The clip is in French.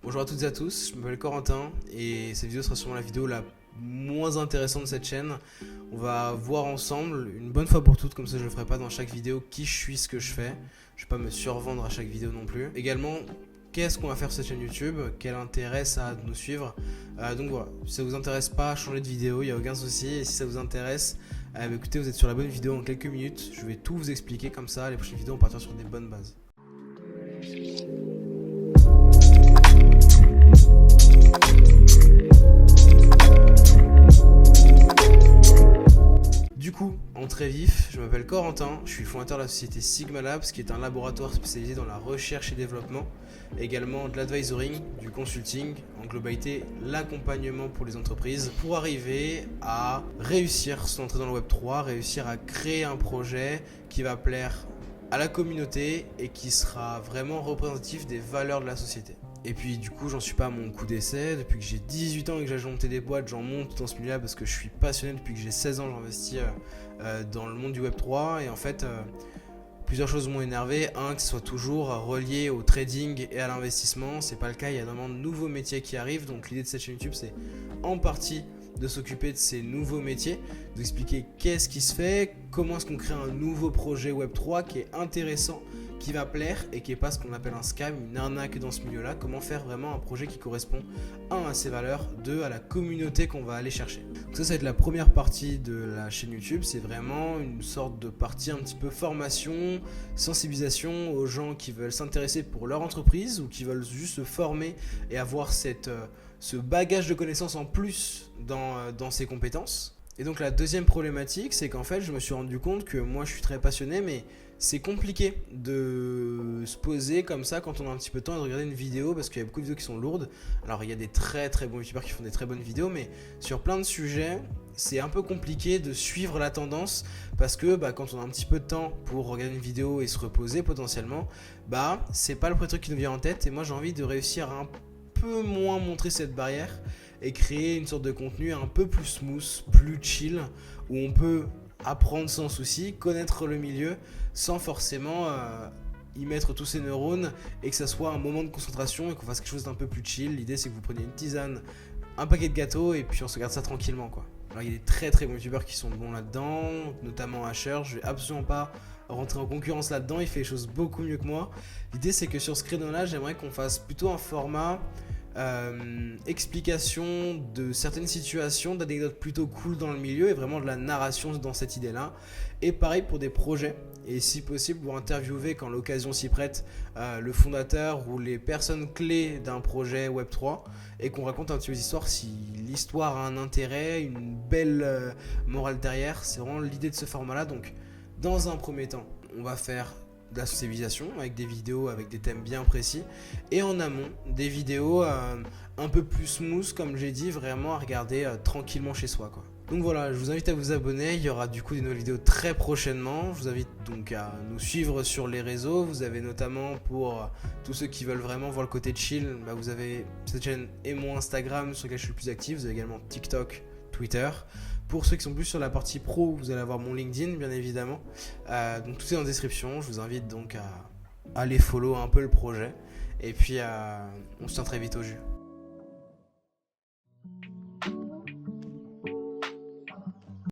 Bonjour à toutes et à tous, je m'appelle Corentin et cette vidéo sera sûrement la vidéo la moins intéressante de cette chaîne. On va voir ensemble, une bonne fois pour toutes, comme ça je ne ferai pas dans chaque vidéo qui je suis, ce que je fais. Je ne vais pas me survendre à chaque vidéo non plus. Également, qu'est-ce qu'on va faire sur cette chaîne YouTube, quel intérêt ça a de nous suivre. Donc voilà, si ça vous intéresse pas, changez de vidéo, il n'y a aucun souci. Et si ça vous intéresse, écoutez, vous êtes sur la bonne vidéo en quelques minutes. Je vais tout vous expliquer comme ça, les prochaines vidéos on partira sur des bonnes bases. Du coup, en très vif, je m'appelle Corentin, je suis fondateur de la société Sigma Labs, qui est un laboratoire spécialisé dans la recherche et développement, également de l'advisoring, du consulting, en globalité l'accompagnement pour les entreprises, pour arriver à réussir son entrée dans le Web3, réussir à créer un projet qui va plaire à la communauté et qui sera vraiment représentatif des valeurs de la société. Et puis du coup, j'en suis pas à mon coup d'essai. Depuis que j'ai 18 ans et que j'ai monté des boîtes, j'en monte dans ce milieu-là parce que je suis passionné. Depuis que j'ai 16 ans, j'investis dans le monde du Web3. Et en fait, plusieurs choses m'ont énervé. Un, que ce soit toujours relié au trading et à l'investissement. C'est pas le cas, il y a vraiment de nouveaux métiers qui arrivent. Donc l'idée de cette chaîne YouTube, c'est en partie de s'occuper de ces nouveaux métiers, d'expliquer qu'est-ce qui se fait, comment est-ce qu'on crée un nouveau projet Web3 qui est intéressant, qui va plaire et qui n'est pas ce qu'on appelle un scam, une arnaque dans ce milieu-là. Comment faire vraiment un projet qui correspond, un, à ses valeurs, deux, à la communauté qu'on va aller chercher. Donc ça va être la première partie de la chaîne YouTube. C'est vraiment une sorte de partie un petit peu formation, sensibilisation aux gens qui veulent s'intéresser pour leur entreprise ou qui veulent juste se former et avoir ce bagage de connaissances en plus dans ses compétences. Et donc la deuxième problématique, c'est qu'en fait je me suis rendu compte que moi je suis très passionné, mais c'est compliqué de se poser comme ça quand on a un petit peu de temps et de regarder une vidéo, parce qu'il y a beaucoup de vidéos qui sont lourdes. Alors il y a des très très bons youtubeurs qui font des très bonnes vidéos, mais sur plein de sujets c'est un peu compliqué de suivre la tendance, parce que quand on a un petit peu de temps pour regarder une vidéo et se reposer potentiellement, c'est pas le premier truc qui nous vient en tête. Et moi j'ai envie de réussir à un peu moins montrer cette barrière et créer une sorte de contenu un peu plus smooth, plus chill, où on peut apprendre sans souci, connaître le milieu sans forcément y mettre tous ses neurones, et que ça soit un moment de concentration et qu'on fasse quelque chose d'un peu plus chill. L'idée c'est que vous preniez une tisane, un paquet de gâteaux et puis on se regarde ça tranquillement quoi. Alors il y a des très très bons youtubeurs qui sont bons là-dedans, notamment Asher. Je vais absolument pas rentrer en concurrence là-dedans, il fait les choses beaucoup mieux que moi. L'idée c'est que sur ce créneau-là, j'aimerais qu'on fasse plutôt un format explication de certaines situations, d'anecdotes plutôt cool dans le milieu et vraiment de la narration dans cette idée-là. Et pareil pour des projets, et si possible vous interviewer quand l'occasion s'y prête le fondateur ou les personnes clés d'un projet Web3 et qu'on raconte un petit peu d'histoire si l'histoire a un intérêt, une belle morale derrière. C'est vraiment l'idée de ce format-là. Donc dans un premier temps, on va faire de la sensibilisation avec des vidéos avec des thèmes bien précis, et en amont des vidéos un peu plus smooth, comme j'ai dit, vraiment à regarder tranquillement chez soi quoi. Donc voilà, je vous invite à vous abonner, il y aura du coup des nouvelles vidéos très prochainement. Je vous invite donc à nous suivre sur les réseaux. Vous avez notamment, pour tous ceux qui veulent vraiment voir le côté chill, vous avez cette chaîne et mon Instagram sur lequel je suis le plus actif. Vous avez également TikTok, Twitter. Pour ceux qui sont plus sur la partie pro, vous allez avoir mon LinkedIn bien évidemment. Donc tout est en description. Je vous invite donc à aller follow un peu le projet. Et puis on se tient très vite au jus.